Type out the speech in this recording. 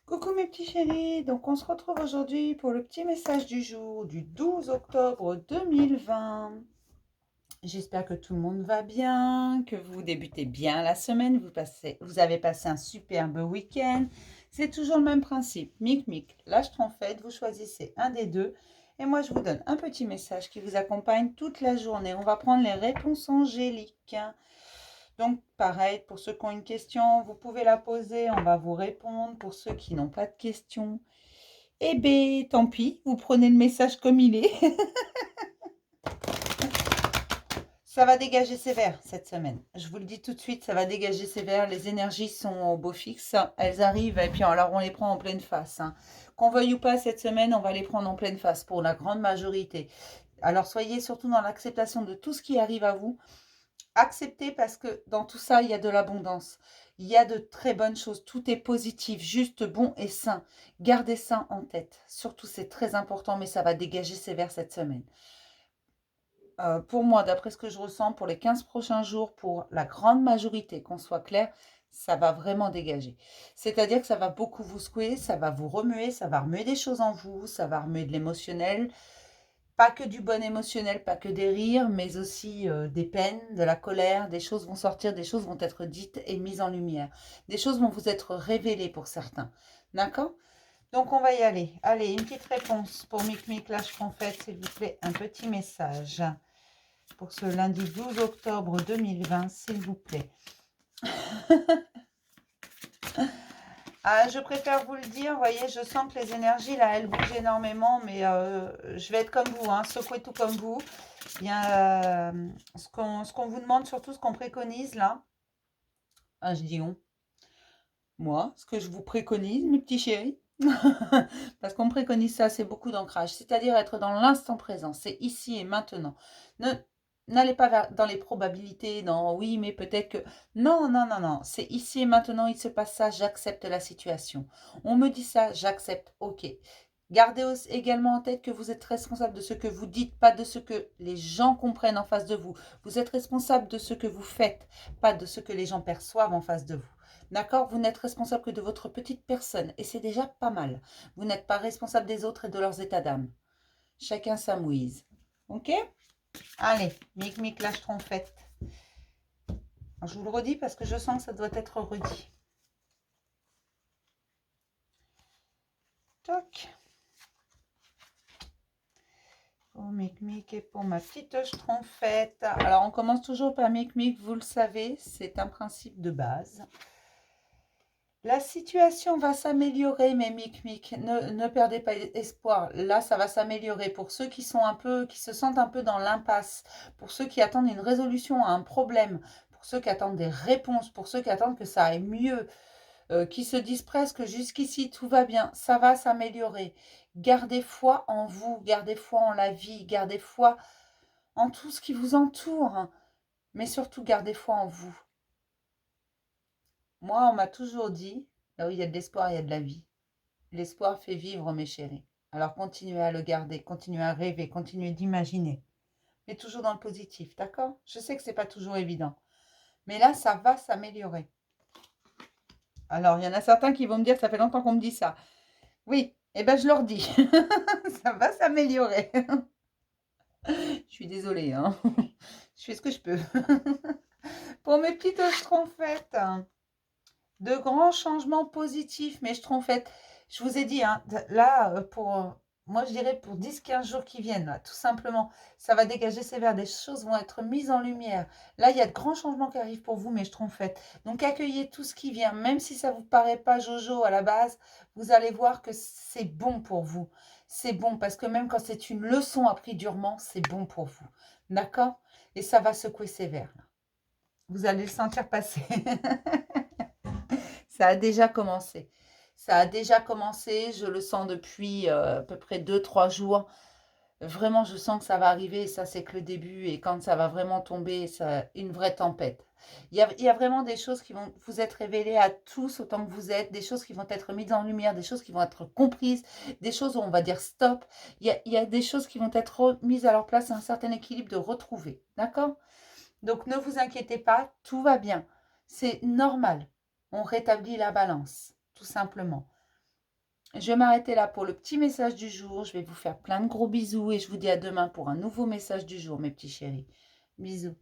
Coucou mes petits chéris, donc on se retrouve aujourd'hui pour le petit message du jour du 12 octobre 2020. J'espère que tout le monde va bien, que vous débutez bien la semaine, vous avez passé un superbe week-end. C'est toujours le même principe, mic, lâche trompette, vous choisissez un des deux et moi je vous donne un petit message qui vous accompagne toute la journée. On va prendre les réponses angéliques. Donc, pareil, pour ceux qui ont une question, vous pouvez la poser, on va vous répondre. Pour ceux qui n'ont pas de questions, eh bien, tant pis, vous prenez le message comme il est. Ça va dégager sévère cette semaine. Je vous le dis tout de suite, ça va dégager sévère. Les énergies sont au beau fixe. Elles arrivent et puis alors on les prend en pleine face. Qu'on veuille ou pas cette semaine, on va les prendre en pleine face pour la grande majorité. Alors soyez surtout dans l'acceptation de tout ce qui arrive à vous. Acceptez parce que dans tout ça, il y a de l'abondance. Il y a de très bonnes choses. Tout est positif, juste, bon et sain. Gardez ça en tête. Surtout, c'est très important, mais ça va dégager sévère cette semaine. Pour moi, d'après ce que je ressens, pour les 15 prochains jours, pour la grande majorité, qu'on soit clair, ça va vraiment dégager. C'est-à-dire que ça va beaucoup vous secouer, ça va vous remuer, ça va remuer des choses en vous, ça va remuer de l'émotionnel. Pas que du bon émotionnel, pas que des rires, mais aussi des peines, de la colère. Des choses vont sortir, des choses vont être dites et mises en lumière. Des choses vont vous être révélées pour certains. D'accord? Donc on va y aller. Allez, une petite réponse pour Mic Lâche Confette, s'il vous plaît. Un petit message pour ce lundi 12 octobre 2020, s'il vous plaît. Je préfère vous le dire, vous voyez, je sens que les énergies, là, elles bougent énormément, mais je vais être comme vous, secouer tout comme vous. Bien, ce qu'on vous demande, surtout ce qu'on préconise, là, je dis on, moi, ce que je vous préconise, mes petits chéris, parce qu'on préconise ça, c'est beaucoup d'ancrage, c'est-à-dire être dans l'instant présent, c'est ici et maintenant. Ne, N'allez pas dans les probabilités, dans oui, mais peut-être que... Non, non, non, non, c'est ici et maintenant, il se passe ça, j'accepte la situation. On me dit ça, j'accepte, ok. Gardez également en tête que vous êtes responsable de ce que vous dites, pas de ce que les gens comprennent en face de vous. Vous êtes responsable de ce que vous faites, pas de ce que les gens perçoivent en face de vous. D'accord? Vous n'êtes responsable que de votre petite personne et c'est déjà pas mal. Vous n'êtes pas responsable des autres et de leurs états d'âme. Chacun sa mouise. Ok? Allez, lâche trompette. Je vous le redis parce que je sens que ça doit être redit. Toc. Pour Mic et pour ma petite trompette. Alors, on commence toujours par Mic, vous le savez, c'est un principe de base. La situation va s'améliorer, mais ne perdez pas espoir. Là, ça va s'améliorer. Pour ceux qui se sentent un peu dans l'impasse, pour ceux qui attendent une résolution à un problème, pour ceux qui attendent des réponses, pour ceux qui attendent que ça aille mieux, qui se disent presque jusqu'ici tout va bien, ça va s'améliorer. Gardez foi en vous, gardez foi en la vie, gardez foi en tout ce qui vous entoure, mais surtout gardez foi en vous. Moi, on m'a toujours dit, là où il y a de l'espoir, il y a de la vie. L'espoir fait vivre, mes chéris. Alors continuez à le garder, continuez à rêver, continuez d'imaginer. Mais toujours dans le positif, d'accord? Je sais que c'est pas toujours évident. Mais là, ça va s'améliorer. Alors, il y en a certains qui vont me dire, ça fait longtemps qu'on me dit ça. Oui, eh ben je leur dis. Ça va s'améliorer. Je suis désolée, hein. Je fais ce que je peux. Pour mes petites schtroumpfettes, de grands changements positifs, mes schtroumpfettes. Je vous ai dit, là, moi je dirais pour 10-15 jours qui viennent, là, tout simplement, ça va dégager sévère, des choses vont être mises en lumière. Là, il y a de grands changements qui arrivent pour vous, mes schtroumpfettes. Donc accueillez tout ce qui vient, même si ça ne vous paraît pas jojo à la base, vous allez voir que c'est bon pour vous. C'est bon, parce que même quand c'est une leçon apprise durement, c'est bon pour vous. D'accord? Et ça va secouer sévère. Là. Vous allez le sentir passer. Ça a déjà commencé. Ça a déjà commencé, je le sens depuis à peu près 2-3 jours. Vraiment, je sens que ça va arriver, et ça, c'est que le début. Et quand ça va vraiment tomber, c'est une vraie tempête. Il y a vraiment des choses qui vont vous être révélées à tous autant que vous êtes, des choses qui vont être mises en lumière, des choses qui vont être comprises, des choses où on va dire stop. Il y a des choses qui vont être mises à leur place, un certain équilibre de retrouver. D'accord? Donc, ne vous inquiétez pas, tout va bien. C'est normal. On rétablit la balance, tout simplement. Je vais m'arrêter là pour le petit message du jour. Je vais vous faire plein de gros bisous et je vous dis à demain pour un nouveau message du jour, mes petits chéris. Bisous.